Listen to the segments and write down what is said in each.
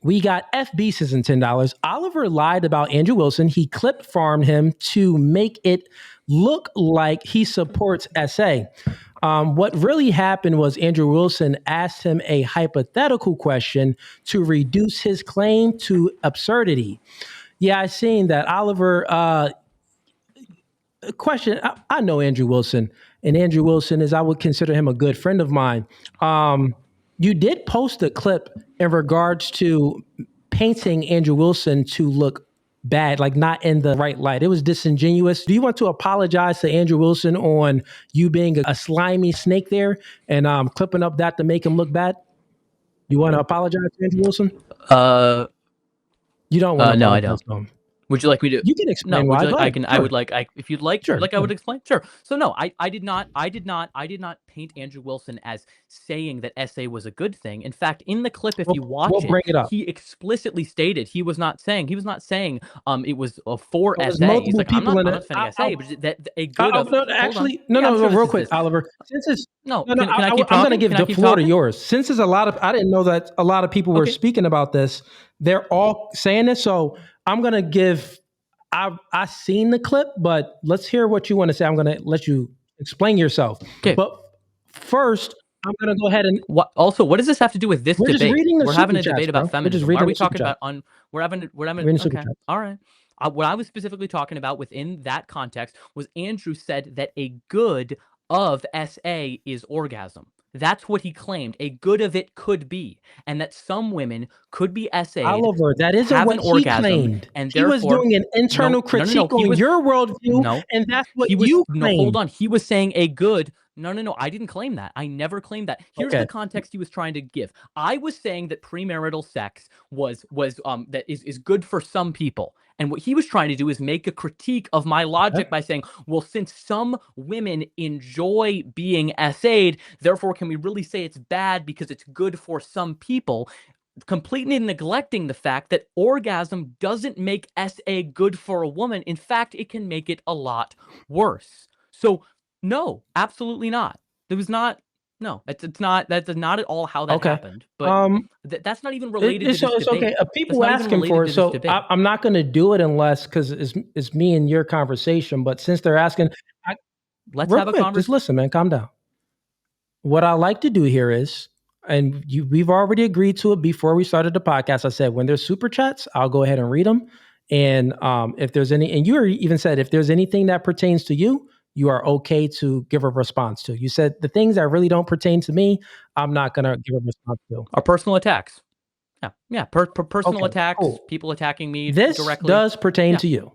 We got FB and $10. Oliver lied about Andrew Wilson. He clip farmed him to make it look like he supports SA. What really happened was Andrew Wilson asked him a hypothetical question to reduce his claim to absurdity. Yeah, I seen that. Oliver, question. I know Andrew Wilson, and Andrew Wilson I would consider him a good friend of mine. You did post a clip in regards to painting Andrew Wilson to look bad, like not in the right light. It was disingenuous. Do you want to apologize to Andrew Wilson on you being a slimy snake there and clipping up that to make him look bad? You want to apologize to Andrew Wilson? You don't want to no, apologize I don't. to him. Would you like me to? You can explain why. I can. Sure. I would like. If you'd like. Sure. I would explain. Sure. So no, I did not paint Andrew Wilson as saying that SA was a good thing. In fact, in the clip, if you watch he explicitly stated he was not saying it was for SA. He's like, I'm not defending SA, but that a good. Real quick, Oliver. Since it's can I keep talking? I'm going to give the floor to yours. Since there's a lot of, I didn't know that a lot of people were speaking about this. They're all saying this, so I'm going to give. I've seen the clip, but let's hear what you want to say. I'm going to let you explain yourself. Okay. But first, I'm going to go ahead and. What does this have to do with this debate? We're having a debate about feminism. Why are we talking about We're having. Okay. All right. What I was specifically talking about within that context was Andrew said that a good of SA is orgasm. That's what he claimed. A good of it could be, and that some women could be SA'd. Oliver, that isn't what he claimed. And he was doing an internal critique on your worldview, and that's what you claimed. No, hold on. He was saying a good. No. I didn't claim that. I never claimed that. Here's the context he was trying to give. I was saying that premarital sex was that is good for some people. And what he was trying to do is make a critique of my logic by saying, well, since some women enjoy being SA'd, therefore can we really say it's bad because it's good for some people? Completely neglecting the fact that orgasm doesn't make SA good for a woman. In fact, it can make it a lot worse. So no, absolutely not. There was not. No, it's not. That's not at all how that happened. But that's not even related to this debate. It's okay. People asking for it, so I'm not going to do it unless because it's me and your conversation. But since they're asking, let's have a conversation. Just listen, man. Calm down. What I like to do here is, and we've already agreed to it before we started the podcast. I said when there's super chats, I'll go ahead and read them. And if there's any, and you even said if there's anything that pertains to you, you are okay to give a response to. You said the things that really don't pertain to me, I'm not going to give a response to. Are personal attacks. Yeah. Personal attacks, people attacking me directly. This does pertain to you,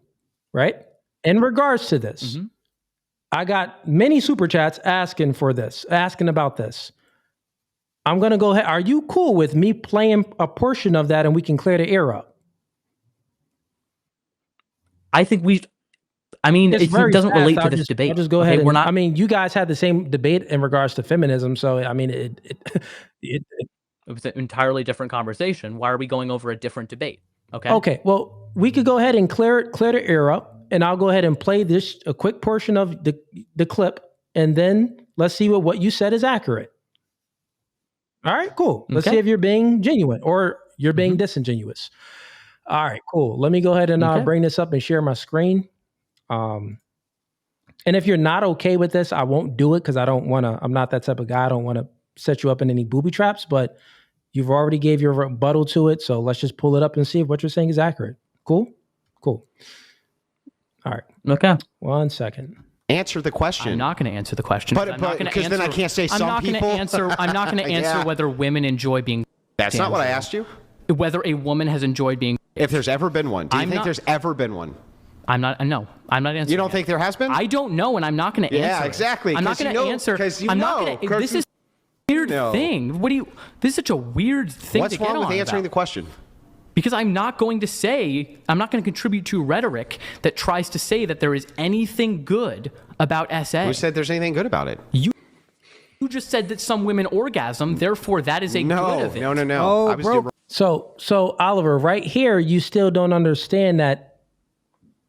right? In regards to this, I got many super chats asking about this. I'm going to go ahead. Are you cool with me playing a portion of that and we can clear the air up? I think it doesn't relate to this debate. I'll just go ahead. You guys had the same debate in regards to feminism. So, it was an entirely different conversation. Why are we going over a different debate? Okay. Well, we could go ahead and clear the air up, and I'll go ahead and play a quick portion of the clip, and then let's see what you said is accurate. All right, cool. Let's see if you're being genuine or you're being disingenuous. All right, cool. Let me go ahead and bring this up and share my screen. And if you're not okay with this, I won't do it because I'm not that type of guy. I don't want to set you up in any booby traps, but you've already gave your rebuttal to it. So let's just pull it up and see if what you're saying is accurate. Cool. All right. Okay. 1 second. Answer the question. I'm not going to answer the question. But because then I can't say some people. I'm not going to answer whether women enjoy being. That's not what I asked you. Whether a woman has enjoyed being. If there's ever been one. Do you think there's ever been one? No, I'm not answering. You don't think there has been? I don't know, and I'm not going to answer. Yeah, exactly. I'm not going to answer. Because this is a weird thing. This is such a weird thing What's to get on wrong with answering the question? Because I'm not going to contribute to rhetoric that tries to say that there is anything good about SA. Who said there's anything good about it? You just said that some women orgasm, therefore that is a good of it. No. Bro. So Oliver, right here, you still don't understand that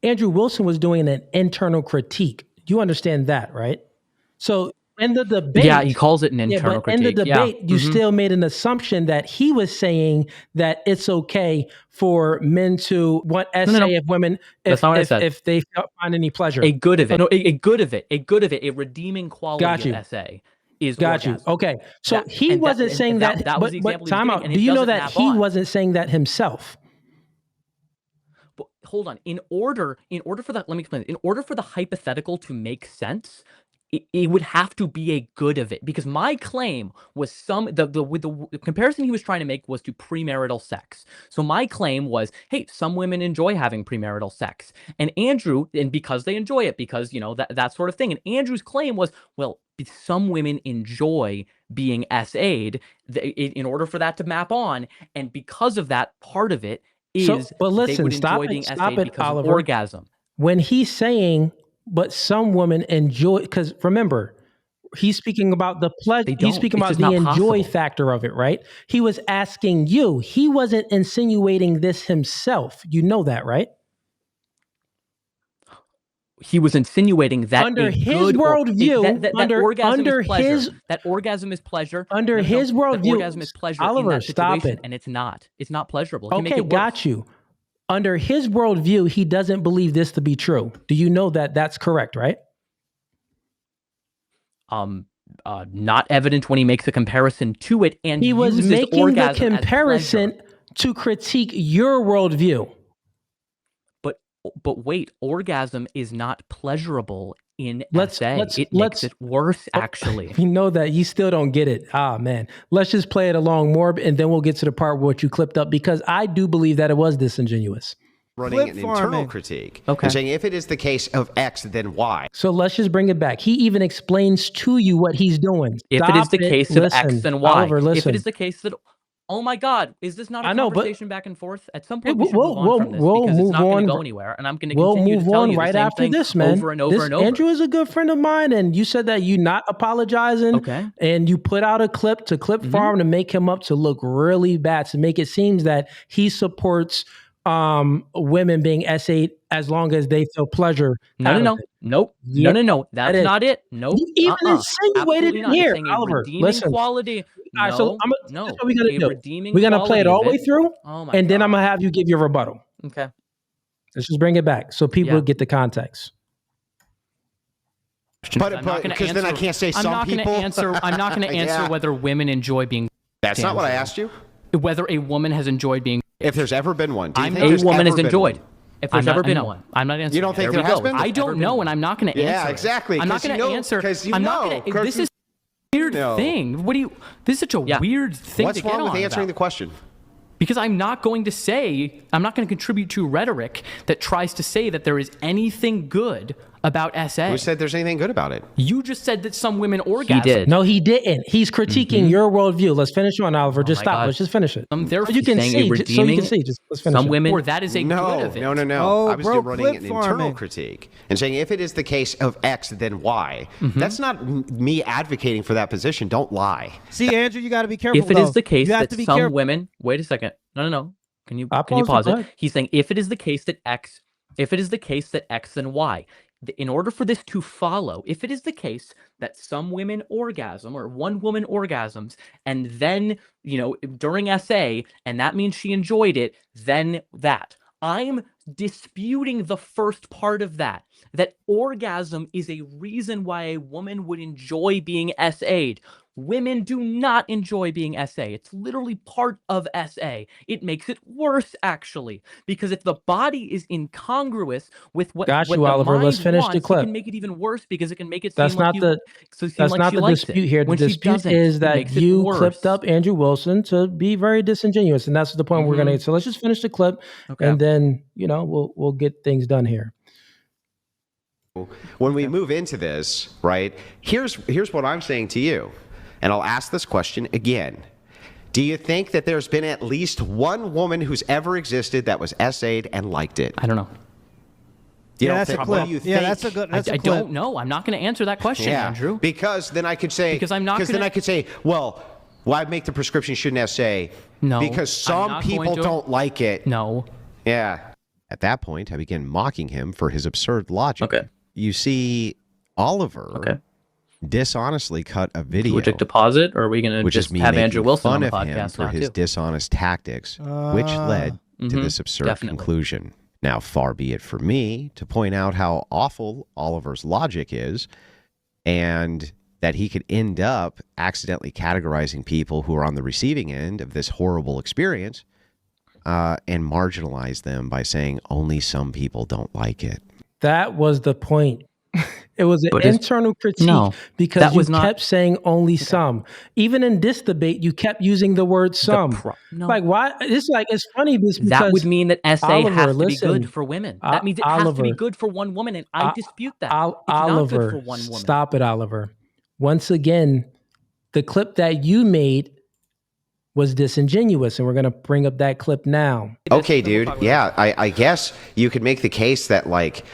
Andrew Wilson was doing an internal critique. You understand that, right? So in the debate. Yeah, he calls it an internal but in the critique. debate, Yeah. you still made an assumption that he was saying that it's okay for men to want essay of women That's not what I said. if they find any pleasure. A good of it. No, a good of it. A good of it. A redeeming quality of essay is orgasm. Okay. So he wasn't saying that. That was the example. But time out. Do you know that he wasn't saying that himself? But hold on. In order for that, let me explain. In order for the hypothetical to make sense, it would have to be a good of it, because my claim was the comparison he was trying to make was to premarital sex. So my claim was, hey, some women enjoy having premarital sex, and because they enjoy it, because that sort of thing. And Andrew's claim was, well, some women enjoy being SA'd in order for that to map on, and because of that, part of it is but listen, they would stop enjoy it, being stop SA'd it, because Oliver. of orgasm. When he's saying, but some women enjoy, because remember, he's speaking about the pleasure. He's speaking about the enjoy factor of it, right? He was asking you. He wasn't insinuating this himself. You know that, right? He was insinuating that under his worldview, that orgasm is pleasure. Under his worldview, orgasm is pleasure. Oliver, in that situation, stop it. And it's not. It's not pleasurable. Okay, got you. Under his worldview, he doesn't believe this to be true. Do you know that that's correct, right? Not evident when he makes a comparison to it, and he was making the comparison to critique your worldview. But wait, orgasm is not pleasurable in SA. It makes it worse, actually. You know that. You still don't get it. Ah, man. Let's just play it along more, and then we'll get to the part where what you clipped up, because I do believe that it was disingenuous. Running an internal critique. Okay. And saying, if it is the case of X, then Y. So let's just bring it back. He even explains to you what he's doing. If it is the case of X, then Y. Oliver, listen. If it is the case that... Oh my God! Is this not a conversation back and forth? At some point, we should move on from this, because it's not going to go anywhere, and I'm going to continue to tell you the same thing over and over and over. Andrew is a good friend of mine, and you said that you're not apologizing, and you put out a clip to clip farm to make him up to look really bad, to make it seem that he supports women being SA'd as long as they feel pleasure. Nope. Yep. No. That's not it. Nope. You even insinuated it here, Oliver. Listen. Quality. All right, so that's what we're gonna do. We're gonna play it all the way through, and then I'm gonna have you give your rebuttal. Okay. Let's just bring it back so people get the context. But because then I can't say some people. I'm not going to answer whether women enjoy being. That's not what I asked you. Whether a woman has enjoyed being. If there's ever been one, a woman has enjoyed. If there's ever been one, I'm not answering. You don't think there has been? I don't know, and I'm not going to answer. Yeah, exactly. I'm not going to answer. I'm not going to. This is a weird thing. This is such a weird thing to get on. What's wrong with answering the question? Because I'm not going to contribute to rhetoric that tries to say that there is anything good about SA. Who said there's anything good about it? You just said that some women orgasm. He did. No, he didn't. He's critiquing your worldview. Let's finish on, Oliver. Just stop. God. Let's just finish it. You can see. Let's finish some women. it. Or that is a good of it. No. Oh, I was running an internal critique and saying, if it is the case of X, then Y. That's not me advocating for that position. Don't lie. See, Andrew, you got to be careful. If it is the case that some women. Wait a second. No. Can you pause it? He's saying, if it is the case that X, then Y. In order for this to follow, if it is the case that some women orgasm or one woman orgasms, and then, during SA, and that means she enjoyed it, then that. I'm disputing the first part of that orgasm is a reason why a woman would enjoy being SA'd. Women do not enjoy being SA. It's literally part of SA. It makes it worse, actually, because if the body is incongruous with what the Oliver. mind Let's finish wants, the clip. It can make it even worse because it can make it that's seem not like the that's not the dispute here. The dispute is that you clipped up Andrew Wilson to be very disingenuous, and that's the point we're going to get. So let's just finish the clip, and then we'll get things done here. When we move into this, right? Here's what I'm saying to you. And I'll ask this question again. Do you think that there's been at least one woman who's ever existed that was SA'd and liked it? I don't know. That's a clip. Yeah, that's a good. I don't know. I'm not going to answer that question, Andrew. Because then I could say. Because I'm not. Because then I could say, well, why make the prescription shouldn't SA? No. Because some people don't like it. No. Yeah. At that point, I began mocking him for his absurd logic. Okay. You see, Oliver dishonestly cut a video. Would you deposit, or are we going to just have Andrew Wilson on the podcast for his dishonest tactics, which led to this absurd conclusion. Now, far be it for me to point out how awful Oliver's logic is, and that he could end up accidentally categorizing people who are on the receiving end of this horrible experience and marginalize them by saying only some people don't like it. That was the point. It was an internal critique because you kept saying only some. Even in this debate, you kept using the word some. Like, why? It's funny because that would mean that SA Oliver, has to be good for women. That means it has to be good for one woman, and I dispute that. It's not good for one woman. Stop it, Oliver. Once again, the clip that you made was disingenuous, and we're going to bring up that clip now. Okay, dude. Yeah, I guess you could make the case that, like,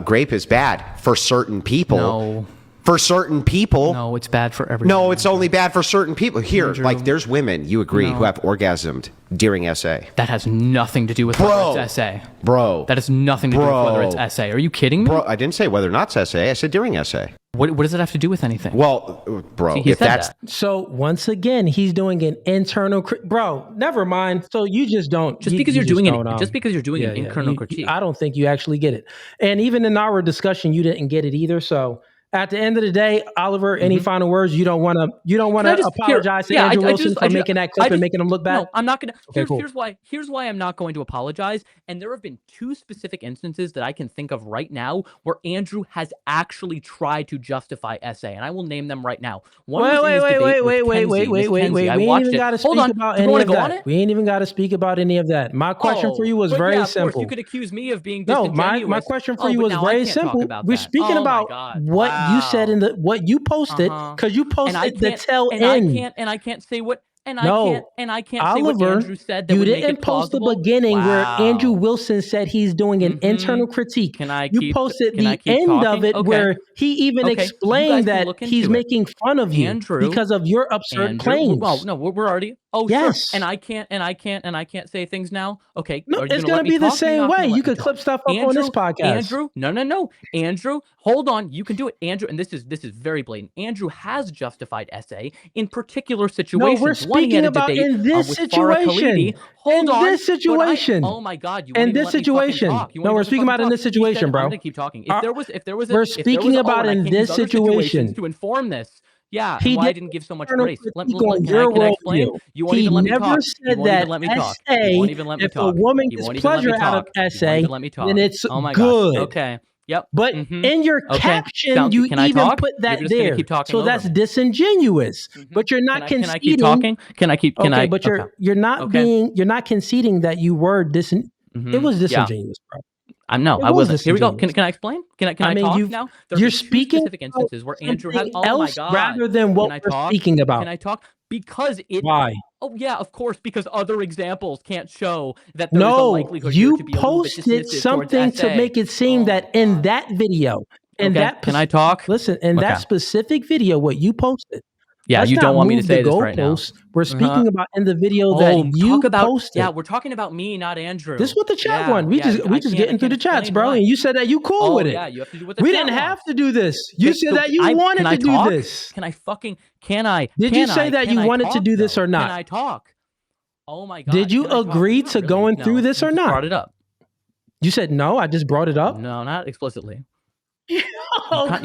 grape is bad for certain people. No. For certain people. No, it's bad for everyone. No, it's only bad for certain people. Here, like, there's women, you agree, who have orgasmed during SA. That has nothing to do with whether it's SA. Bro. That has nothing to do with whether it's SA. Are you kidding me? Bro, I didn't say whether or not it's SA. I said during SA. What does it have to do with anything? Well, bro, if that's... So, once again, he's doing an internal... Bro, never mind. So, you just don't... Just because you're doing an internal critique. I don't think you actually get it. And even in our discussion, you didn't get it either. So... At the end of the day, Oliver, any final words? You don't want to apologize to Andrew Wilson for making that clip and making him look bad? No, I'm not going to. Here's why I'm not going to apologize. And there have been two specific instances that I can think of right now where Andrew has actually tried to justify SA, and I will name them right now. Wait. We ain't even got to speak about any of that. We ain't even got to speak about any of that. My question for you was very simple. You could accuse me of being disingenuous. No, my question for you was very simple. We're speaking about what you said in what you posted, because you posted the tail end. I can't say what. I can't say what Andrew said. You didn't post the beginning where Andrew Wilson said he's doing an internal critique. You posted the end of it where he even explained that he's making fun of you because of your absurd claims. Well, no, we're already. Oh, yes. Sure. And I can't say things now. Okay. No, it's going to be the same way. You could clip stuff up on this podcast. Andrew, no. Andrew, hold on. You can do it. Andrew, and this is very blatant. Andrew has justified SA in particular situations. No, we're speaking about in this situation. Hold on. In this situation. Oh my God. In this situation. No, we're speaking about in this situation, bro. I'm going to keep talking. If there was we're speaking about in this situation. To inform this. Yeah, why I didn't give so much grace. Can I explain? You won't he even let me never talk. said that if a woman gets pleasure out of SA, then it's good. Okay. Yep. But in your caption, you even put that there. So that's disingenuous. But you're not conceding. Can I keep talking? Can I keep? But you're not conceding that you were It was disingenuous, bro. I wasn't. Here we go. Can I explain? Can I talk now? You're speaking specific instances where Andrew has else rather than what we're speaking about. Can I talk? Because it. Why? Oh yeah, of course. Because other examples can't show that there is a likelihood you to be a posted something to make it seem that in that video, can I talk? Listen, in that specific video, what you posted. Yeah, you don't want me to say this right now. We're speaking about in the video that you posted. Yeah, we're talking about me, not Andrew. This is what the chat won. We just getting through the chats, bro. And you said that you cool with it. Yeah, you have to do what the we chat didn't wants. have to do this. You said that you wanted to do this. Can I? Did you say that you wanted to do this or not? Can I talk? Oh my God. Did you agree to going through this or not? Brought it up. You said no. I just brought it up. No, not explicitly. You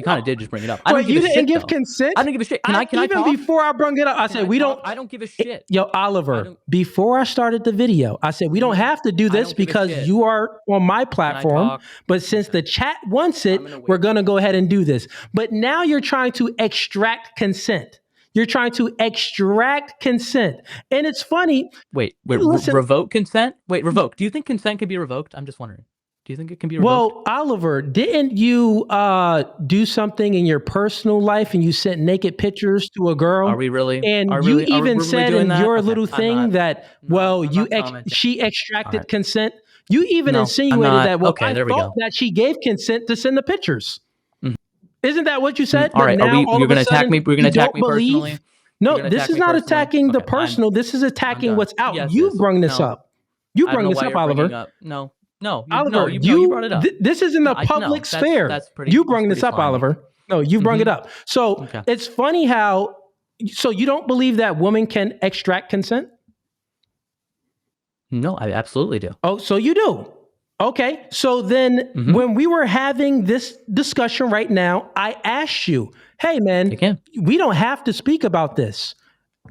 kind of did just bring it up. Wait, you didn't give consent? I didn't give a shit. Can I talk? Even before I brought it up, I said we don't. I don't give a shit. Yo, Oliver, before I started the video, I said we don't have to do this because you are on my platform. But since the chat wants it, we're going to go ahead and do this. But now you're trying to extract consent. You're trying to extract consent. And it's funny. Wait, revoke consent? Wait, revoke. Do you think consent can be revoked? I'm just wondering. Do you think it can be revoked? Well, Oliver, didn't you do something in your personal life and you sent naked pictures to a girl? Are we really? And you even said in your little thing that, she extracted consent. You even insinuated that, I thought that she gave consent to send the pictures. Isn't that what you said? All right, you're going to attack me? We're going to attack me personally? No, this is not attacking the personal. This is attacking what's out. You brought this up. You brought this up, Oliver. No, Oliver, you brought it up. This is in the public sphere. You brought this up, Oliver. No, you brought it up. So it's funny how, so you don't believe that women can extract consent? No, I absolutely do. Oh, so you do. Okay. So then when we were having this discussion right now, I asked you, hey man, we don't have to speak about this.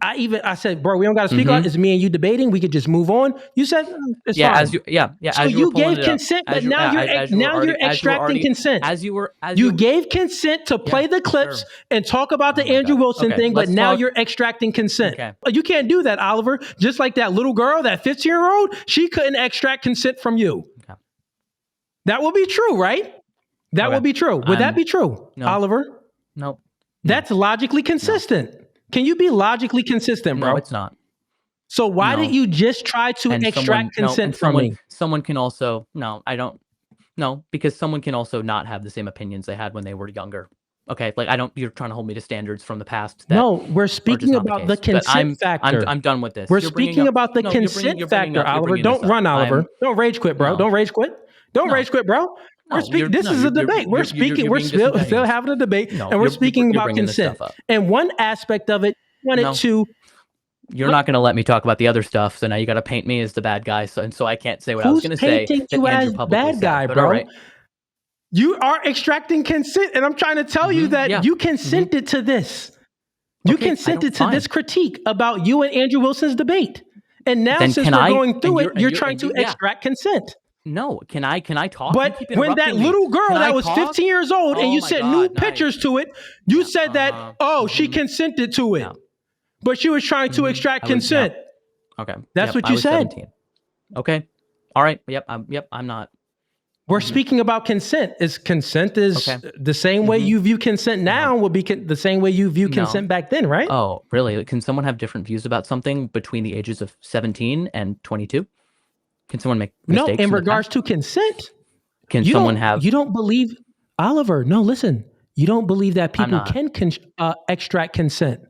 I said, bro, we don't got to speak about it. It's me and you debating. We could just move on. You said, it's fine. So you gave consent, but now you're extracting consent. You gave consent to play the clips and talk about the Andrew Wilson thing, but now you're extracting consent. You can't do that, Oliver. Just like that little girl, that 15-year-old, she couldn't extract consent from you. That would be true, right? That would be true. Would that be true, Oliver? No. That's logically consistent. Can you be logically consistent, bro? No, it's not. So why did you just try to extract consent from me? Someone can also, because someone can also not have the same opinions they had when they were younger. Okay, like you're trying to hold me to standards from the past. No, we're speaking about the consent factor. I'm done with this. We're speaking about the consent factor, Oliver. Don't run, Oliver. Don't rage quit, bro. Don't rage quit. Don't rage quit, bro. This is a debate. We're still having a debate, and we're speaking about consent. And one aspect of it, you're not going to let me talk about the other stuff, so now you got to paint me as the bad guy, so I can't say what I was going to say. Who's painting you as bad guy, bro? Right. You are extracting consent, and I'm trying to tell you that you consented to this. You consented to this critique about you and Andrew Wilson's debate, and now since we're going through it, you're trying to extract consent. No, can I talk? But when that little girl that was 15 years old and you sent new pictures to it, you said that, she consented to it. But she was trying to extract consent. Okay. That's what you said. 17. Okay. All right. I'm not. We're speaking about consent. Consent is the same way you view consent now will be the same way you view consent back then, right? Oh, really? Can someone have different views about something between the ages of 17 and 22? Can someone make mistakes? No, in regards to consent. Can someone have... You don't believe... Oliver, no, listen. You don't believe that people can extract consent.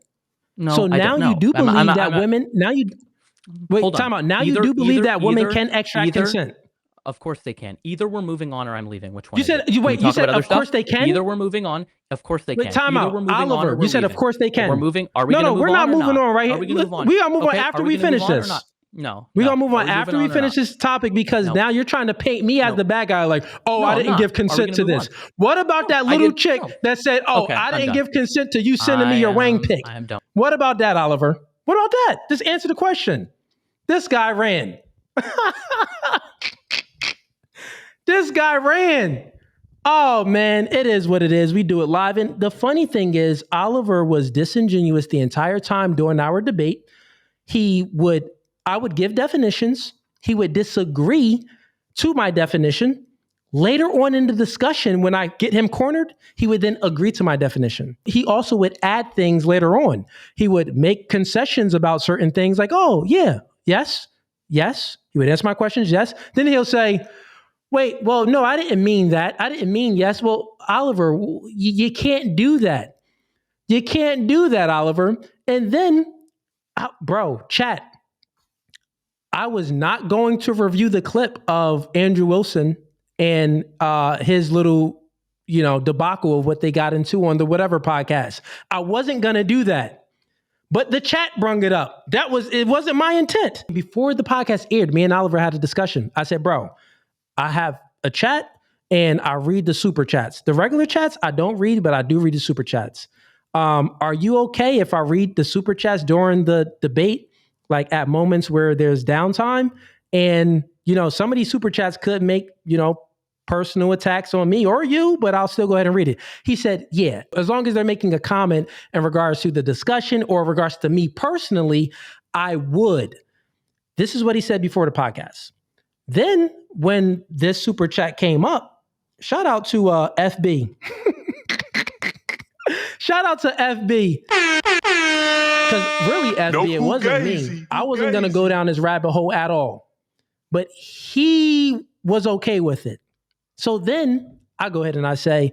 No, so now you do believe that women... Now you... Wait, time out. Now you do believe that women can extract consent. Of course they can. Either we're moving on or I'm leaving. Which one? You said, you said of course they can? Either we're moving on. Of course they can. Wait, time out. Oliver, you said of course they can. We're moving. Are we going to move on? No, we're not moving on right here. Are we going to move on? We got to move on after we finish this. No. We're going to move on after we finish this topic because now you're trying to paint me as the bad guy. Like, I didn't give consent to this. What about that little chick that said, I didn't give consent to you sending me your Wang pic? I am done. What about that, Oliver? What about that? Just answer the question. This guy ran. This guy ran. Oh, man, it is what it is. We do it live. And the funny thing is, Oliver was disingenuous the entire time during our debate. I would give definitions. He would disagree to my definition. Later on in the discussion, when I get him cornered, he would then agree to my definition. He also would add things later on. He would make concessions about certain things like, yes. He would answer my questions, yes. Then he'll say, wait, well, no, I didn't mean that. I didn't mean yes. Well, Oliver, you can't do that. You can't do that, Oliver. And then, chat. I was not going to review the clip of Andrew Wilson and his little, debacle of what they got into on the whatever podcast. I wasn't going to do that. But the chat brung it up. It wasn't my intent. Before the podcast aired, me and Oliver had a discussion. I said, bro, I have a chat and I read the super chats. The regular chats, I don't read, but I do read the super chats. Are you okay if I read the super chats during the debate? Like at moments where there's downtime and, some of these super chats could make, personal attacks on me or you, but I'll still go ahead and read it. He said, yeah, as long as they're making a comment in regards to the discussion or regards to me personally, I would. This is what he said before the podcast. Then when this super chat came up, shout out to FB. Shout out to FB. Because really, FB, it wasn't me. I wasn't going to go down this rabbit hole at all. But he was okay with it. So then I go ahead and I say,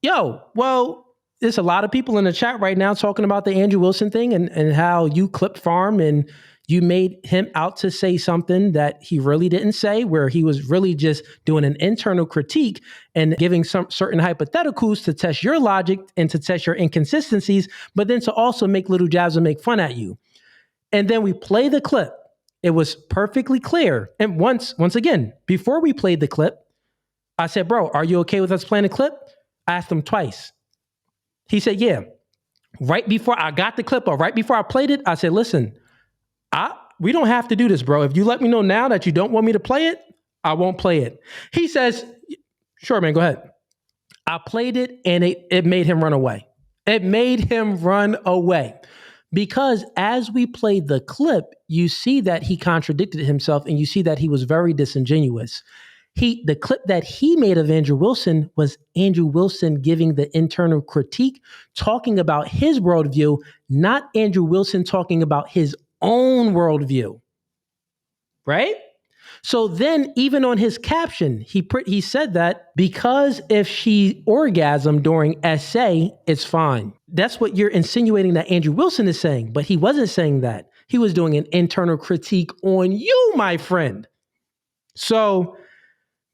there's a lot of people in the chat right now talking about the Andrew Wilson thing and how you clipped farm and, You made him out to say something that he really didn't say, where he was really just doing an internal critique and giving some certain hypotheticals to test your logic and to test your inconsistencies, but then to also make little jabs and make fun at you. And then we play the clip. It was perfectly clear. And once again, before we played the clip, I said, bro, are you okay with us playing the clip? I asked him twice. He said, yeah. Right before I got the clip, or right before I played it, I said, listen, we don't have to do this, bro. If you let me know now that you don't want me to play it, I won't play it. He says, sure, man, go ahead. I played it and it made him run away. It made him run away. Because as we played the clip, you see that he contradicted himself and you see that he was very disingenuous. The clip that he made of Andrew Wilson was Andrew Wilson giving the internal critique, talking about his worldview, not Andrew Wilson talking about his own worldview. Right? So then even on his caption, he said that because if she orgasmed during SA, it's fine. That's what you're insinuating that Andrew Wilson is saying, but he wasn't saying that. He was doing an internal critique on you, my friend. So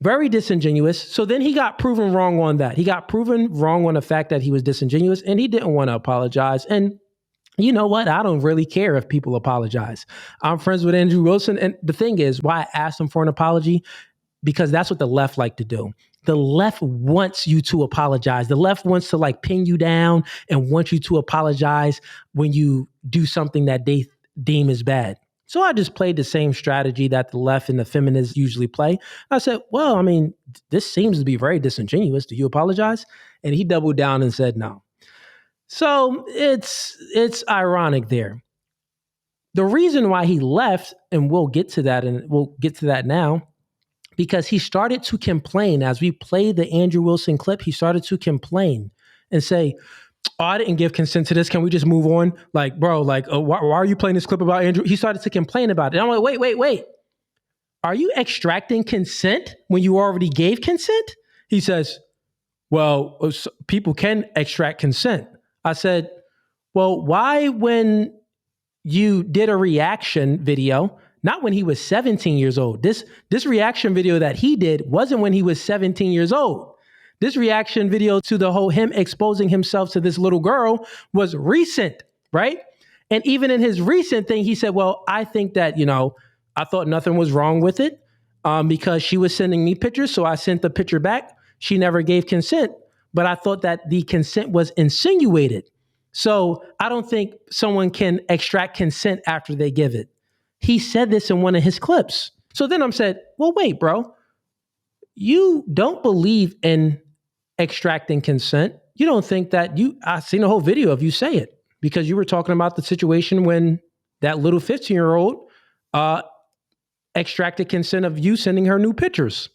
very disingenuous. So then he got proven wrong on that. He got proven wrong on the fact that he was disingenuous and he didn't want to apologize. And you know what? I don't really care if people apologize. I'm friends with Andrew Wilson. And the thing is, why I asked him for an apology, because that's what the left like to do. The left wants you to apologize. The left wants to like pin you down and want you to apologize when you do something that they deem is bad. So I just played the same strategy that the left and the feminists usually play. I said, well, I mean, this seems to be very disingenuous. Do you apologize? And he doubled down and said no. So it's ironic there. The reason why he left, and we'll get to that now, because he started to complain as we played the Andrew Wilson clip. He started to complain and say, oh, I didn't give consent to this. Can we just move on? Like, bro, like, why are you playing this clip about Andrew? He started to complain about it. And I'm like, wait. Are you extracting consent when you already gave consent? He says, well, people can extract consent. I said, well, why when you did a reaction video, not when he was 17 years old? This reaction video that he did wasn't when he was 17 years old. This reaction video to the whole him exposing himself to this little girl was recent, right? And even in his recent thing, he said, well, I think that, I thought nothing was wrong with it because she was sending me pictures. So I sent the picture back. She never gave consent, but I thought that the consent was insinuated. So I don't think someone can extract consent after they give it. He said this in one of his clips. So then I'm said, well, wait, bro, you don't believe in extracting consent. You don't think that I've seen a whole video of you say it because you were talking about the situation when that little 15-year-old extracted consent of you sending her new pictures.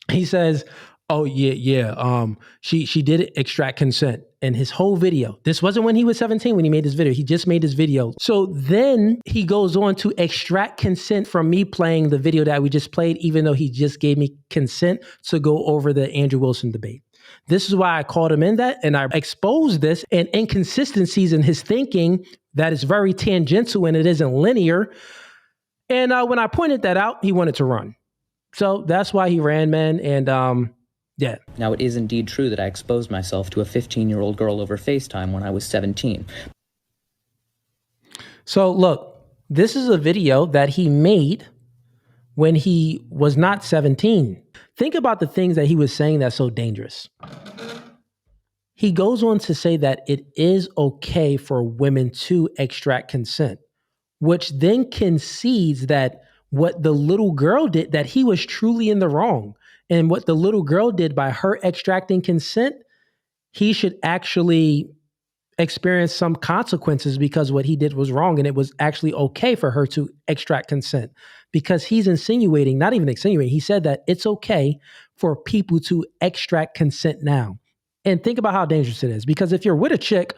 He says, oh, yeah. She did extract consent in his whole video. This wasn't when he was 17 when he made this video. He just made this video. So then he goes on to extract consent from me playing the video that we just played, even though he just gave me consent to go over the Andrew Wilson debate. This is why I called him in that, and I exposed this and inconsistencies in his thinking that is very tangential and it isn't linear. And when I pointed that out, he wanted to run. So that's why he ran, man. And yeah. Now, it is indeed true that I exposed myself to a 15-year-old girl over FaceTime when I was 17. So look, this is a video that he made when he was not 17. Think about the things that he was saying that's so dangerous. He goes on to say that it is okay for women to extract consent, which then concedes that what the little girl did, that he was truly in the wrong. And what the little girl did by her extracting consent, he should actually experience some consequences because what he did was wrong. And it was actually okay for her to extract consent because he's insinuating, not even insinuating, he said that it's okay for people to extract consent now. And think about how dangerous it is, because if you're with a chick,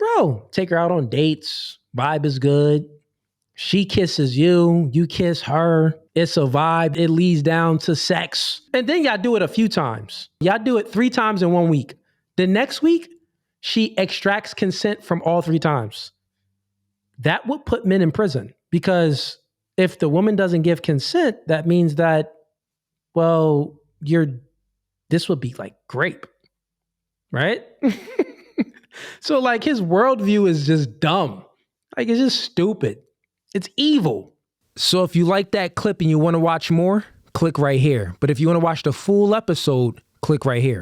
bro, take her out on dates, vibe is good. She kisses you, you kiss her. It's a vibe. It leads down to sex. And then y'all do it a few times. Y'all do it 3 times in 1 week. The next week, she extracts consent from all 3 times. that would put men in prison, because if the woman doesn't give consent, that means that, well, this would be like grape, right? So like his worldview is just dumb. Like it's just stupid. It's evil. So if you like that clip and you want to watch more, click right here. But if you want to watch the full episode, click right here.